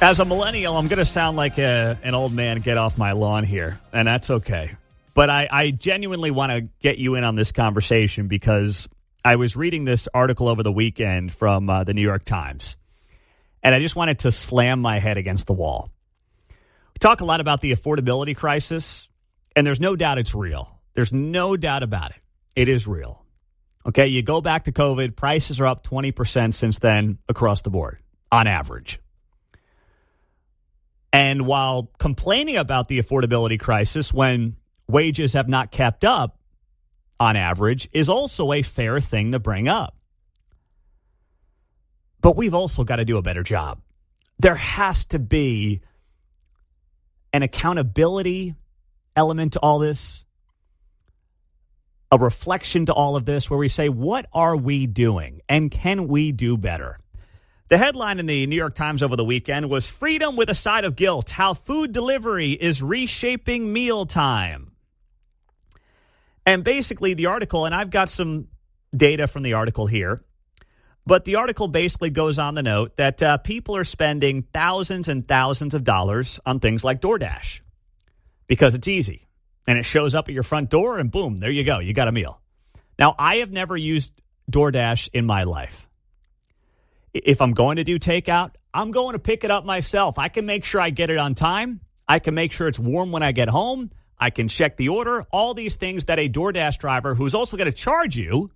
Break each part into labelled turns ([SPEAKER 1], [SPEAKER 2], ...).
[SPEAKER 1] As a millennial, I'm going to sound like an old man get off my lawn here, and that's okay. But I genuinely want to get you in on this conversation because I was reading this article over the weekend from the New York Times, and I just wanted to slam my head against the wall. We talk a lot about the affordability crisis, and there's no doubt it's real. There's no doubt about it. It is real. Okay, you go back to COVID, prices are up 20% since then across the board, on average. And while complaining about the affordability crisis when wages have not kept up on average is also a fair thing to bring up. But we've also got to do a better job. There has to be an accountability element to all this, a reflection to all of this where we say, what are we doing and can we do better? The headline in the New York Times over the weekend was Freedom with a Side of Guilt, How Food Delivery is Reshaping Mealtime. And basically the article, and I've got some data from the article here, but the article basically goes on the note that people are spending thousands and thousands of dollars on things like DoorDash because it's easy. And it shows up at your front door and boom, there you go. You got a meal. Now, I have never used DoorDash in my life. If I'm going to do takeout, I'm going to pick it up myself. I can make sure I get it on time. I can make sure it's warm when I get home. I can check the order. All these things that a DoorDash driver who's also going to charge you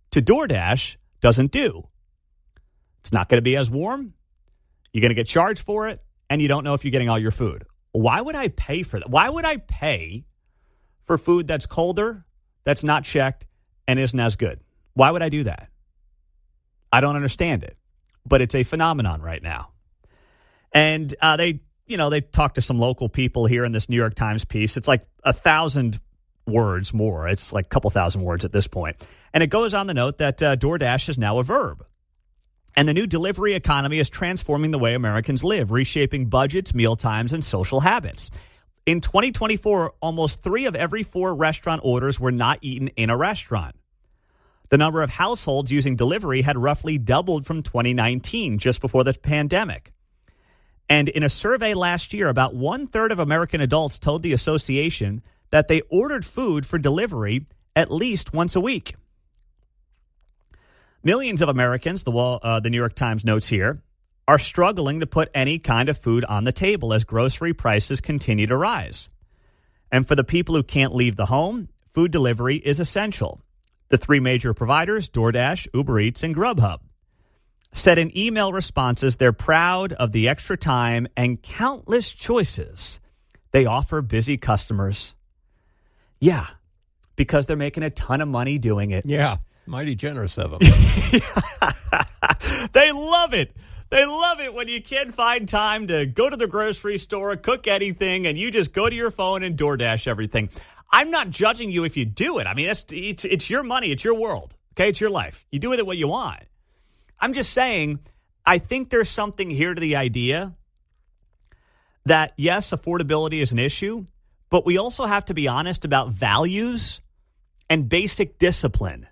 [SPEAKER 1] to DoorDash doesn't do. It's not going to be as warm. You're going to get charged for it, and you don't know if you're getting all your food. Why would I pay for that? Why would I pay for food that's colder, that's not checked, and isn't as good? Why would I do that? I don't understand it. But it's a phenomenon right now. And they talked to some local people here in this New York Times piece. It's like 1,000 words more. It's like a couple thousand words at this point. And it goes on the note that DoorDash is now a verb. And the new delivery economy is transforming the way Americans live, reshaping budgets, meal times, and social habits. In 2024, almost 3 of every 4 restaurant orders were not eaten in a restaurant. The number of households using delivery had roughly doubled from 2019, just before the pandemic. And in a survey last year, about 1/3 of American adults told the association that they ordered food for delivery at least once a week. Millions of Americans, the New York Times notes here, are struggling to put any kind of food on the table as grocery prices continue to rise. And for the people who can't leave the home, food delivery is essential. The 3 major providers, DoorDash, Uber Eats, and Grubhub, said in email responses they're proud of the extra time and countless choices they offer busy customers. Yeah, because they're making a ton of money doing it.
[SPEAKER 2] Yeah, mighty generous of them.
[SPEAKER 1] They love it. They love it when you can't find time to go to the grocery store, cook anything, and you just go to your phone and DoorDash everything. I'm not judging you if you do it. I mean, it's your money. It's your world. Okay, it's your life. You do with it what you want. I'm just saying, I think there's something here to the idea that, yes, affordability is an issue, but we also have to be honest about values and basic discipline.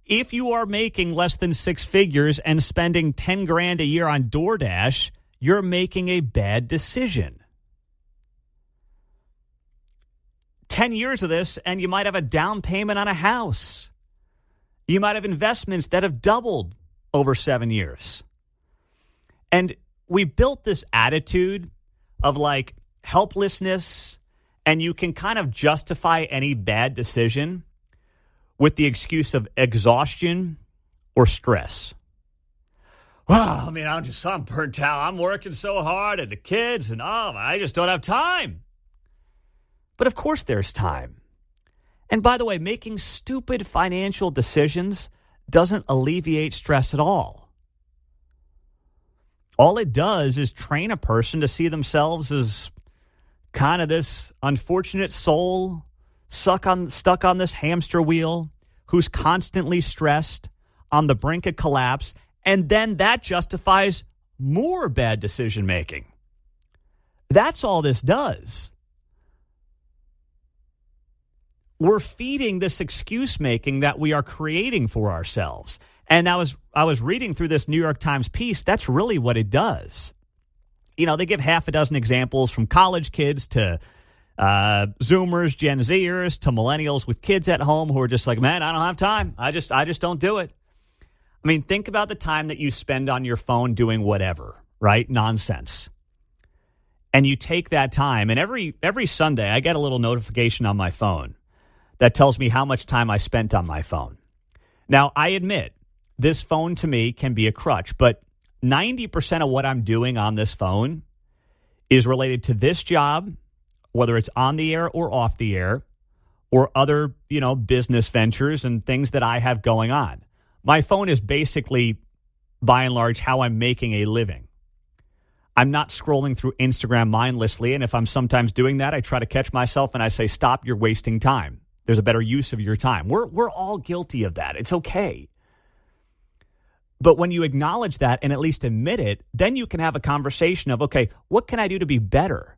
[SPEAKER 1] If you are making less than 6 figures and spending 10 grand a year on DoorDash, you're making a bad decision. 10 years of this, and you might have a down payment on a house. You might have investments that have doubled over 7 years. And we built this attitude of like helplessness, and you can kind of justify any bad decision with the excuse of exhaustion or stress. Well, I mean, I'm burnt out. I'm working so hard and the kids and I just don't have time. But of course there's time. And by the way, making stupid financial decisions doesn't alleviate stress at all. All it does is train a person to see themselves as kind of this unfortunate soul stuck on this hamster wheel who's constantly stressed on the brink of collapse. And then that justifies more bad decision making. That's all this does. We're feeding this excuse making that we are creating for ourselves. And I was reading through this New York Times piece. That's really what it does. They give half a dozen examples from college kids to Zoomers, Gen Zers, to millennials with kids at home who are just like, man, I don't have time. I just don't do it. I mean, think about the time that you spend on your phone doing whatever, right? Nonsense. And you take that time, and every Sunday I get a little notification on my phone that tells me how much time I spent on my phone. Now, I admit, this phone to me can be a crutch, but 90% of what I'm doing on this phone is related to this job, whether it's on the air or off the air, or other, business ventures and things that I have going on. My phone is basically, by and large, how I'm making a living. I'm not scrolling through Instagram mindlessly, and if I'm sometimes doing that, I try to catch myself and I say, stop, you're wasting time. There's a better use of your time. We're all guilty of that. It's okay. But when you acknowledge that and at least admit it, then you can have a conversation of, okay, what can I do to be better?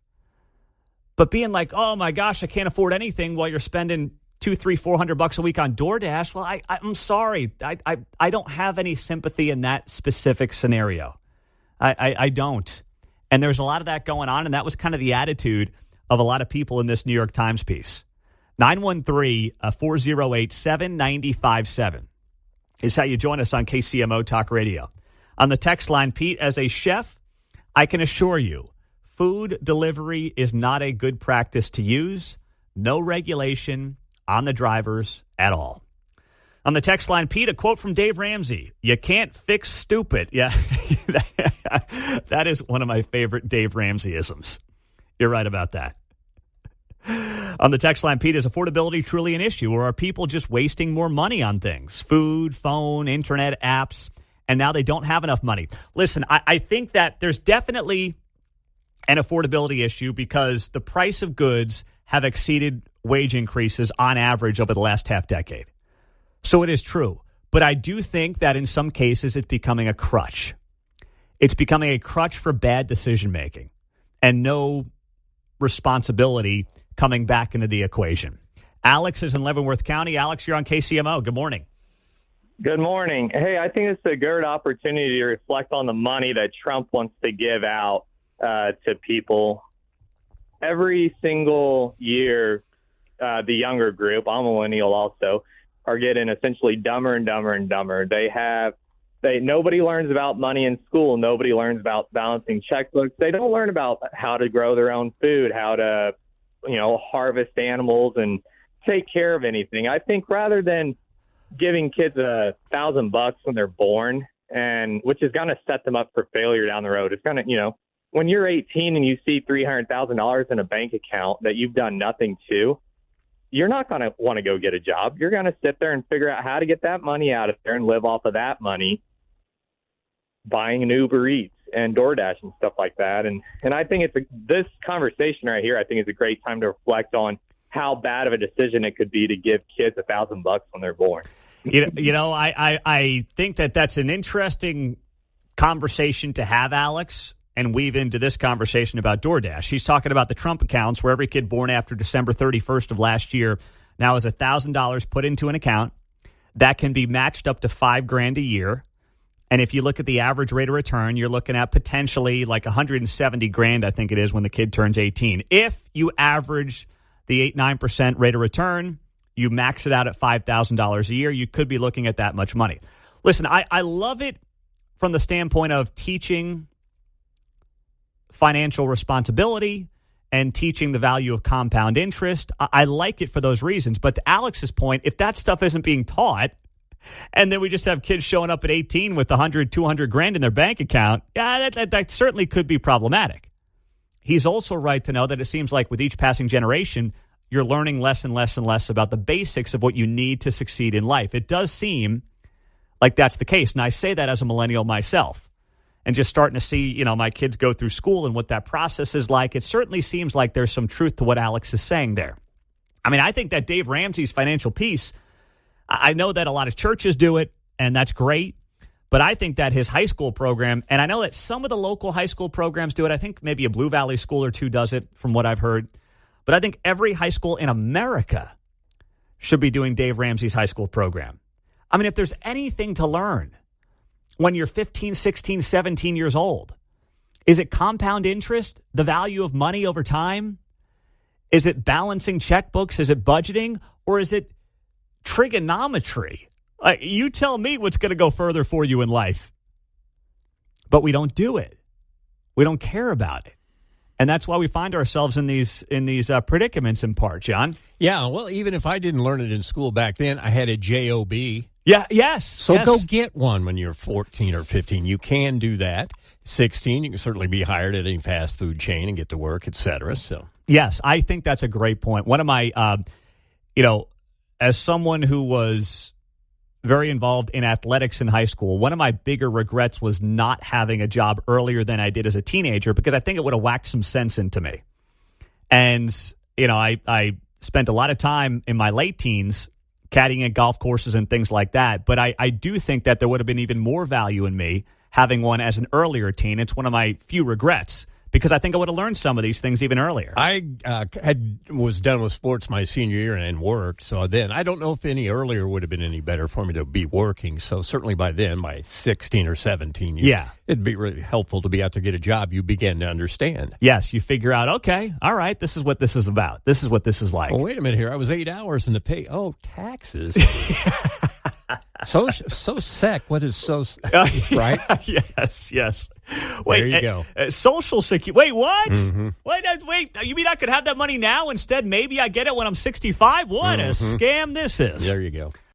[SPEAKER 1] But being like, oh my gosh, I can't afford anything while you're spending $200, $300, $400 a week on DoorDash. Well, I'm sorry. I don't have any sympathy in that specific scenario. I don't. And there's a lot of that going on. And that was kind of the attitude of a lot of people in this New York Times piece. 913-408-7957 is how you join us on KCMO Talk Radio. On the text line, Pete, as a chef, I can assure you, food delivery is not a good practice to use. No regulation on the drivers at all. On the text line, Pete, a quote from Dave Ramsey. You can't fix stupid. Yeah, that is one of my favorite Dave Ramsey-isms. You're right about that. On the text line, Pete, is affordability truly an issue, or are people just wasting more money on things? Food, phone, internet, apps, and now they don't have enough money. Listen, I think that there's definitely an affordability issue because the price of goods have exceeded wage increases on average over the last half decade. So it is true. But I do think that in some cases it's becoming a crutch. It's becoming a crutch for bad decision making and no responsibility coming back into the equation. Alex is in Leavenworth County. Alex, you're on KCMO. Good morning.
[SPEAKER 2] Good morning. Hey, I think it's a good opportunity to reflect on the money that Trump wants to give out to people. Every single year, the younger group, I'm a millennial also, are getting essentially dumber and dumber and dumber. Nobody learns about money in school. Nobody learns about balancing checkbooks. They don't learn about how to grow their own food, how to, harvest animals and take care of anything. I think rather than giving kids $1,000 when they're born, and which is going to set them up for failure down the road. It's going to, when you're 18 and you see $300,000 in a bank account that you've done nothing to, you're not going to want to go get a job. You're going to sit there and figure out how to get that money out of there and live off of that money, buying an Uber Eats and DoorDash and stuff like that. And I think this conversation right here, I think is a great time to reflect on how bad of a decision it could be to give kids $1,000 when they're born.
[SPEAKER 1] I think that's an interesting conversation to have, Alex, and weave into this conversation about DoorDash. He's talking about the Trump accounts where every kid born after December 31st of last year now has $1,000 put into an account that can be matched up to $5,000 a year. And if you look at the average rate of return, you're looking at potentially like $170,000, I think it is, when the kid turns 18. If you average the 8-9% rate of return, you max it out at $5,000 a year, you could be looking at that much money. Listen, I love it from the standpoint of teaching financial responsibility and teaching the value of compound interest. I like it for those reasons. But to Alex's point, if that stuff isn't being taught, and then we just have kids showing up at 18 with $100,000-$200,000 in their bank account, that certainly could be problematic. He's also right to know that it seems like with each passing generation, you're learning less and less and less about the basics of what you need to succeed in life. It does seem like that's the case. And I say that as a millennial myself. And just starting to see, my kids go through school and what that process is like, it certainly seems like there's some truth to what Alex is saying there. I mean, I think that Dave Ramsey's financial piece, I know that a lot of churches do it, and that's great. But I think that his high school program, and I know that some of the local high school programs do it. I think maybe a Blue Valley school or two does it, from what I've heard. But I think every high school in America should be doing Dave Ramsey's high school program. I mean, if there's anything to learn when you're 15, 16, 17 years old, is it compound interest, the value of money over time? Is it balancing checkbooks? Is it budgeting? Or is it trigonometry? You tell me what's going to go further for you in life. But we don't do it. We don't care about it. And that's why we find ourselves in these predicaments in part, John.
[SPEAKER 3] Yeah, well, even if I didn't learn it in school back then, I had a job.
[SPEAKER 1] Yeah, yes.
[SPEAKER 3] So go get one when you're 14 or 15. You can do that. 16, you can certainly be hired at any fast food chain and get to work, et cetera. So
[SPEAKER 1] yes, I think that's a great point. One of my, as someone who was very involved in athletics in high school, one of my bigger regrets was not having a job earlier than I did as a teenager, because I think it would have whacked some sense into me. And, I spent a lot of time in my late teens caddying at golf courses and things like that. But I do think that there would have been even more value in me having one as an earlier teen. It's one of my few regrets, because I think I would have learned some of these things even earlier.
[SPEAKER 3] I was done with sports my senior year and worked. So then I don't know if any earlier would have been any better for me to be working. So certainly by then, by 16 or 17, it'd be really helpful to be out to get a job. You begin to understand.
[SPEAKER 1] Yes, you figure out, okay, all right, this is what this is about. This is what this is like.
[SPEAKER 3] Well, wait a minute here. I was 8 hours in the pay. Oh, taxes. So sec. What is so right?
[SPEAKER 1] Yes. Wait,
[SPEAKER 3] there you go.
[SPEAKER 1] Social security. Wait, what?
[SPEAKER 3] Mm-hmm.
[SPEAKER 1] Wait. You mean I could have that money now instead? Maybe I get it when I'm 65. What a scam this is.
[SPEAKER 3] There you go.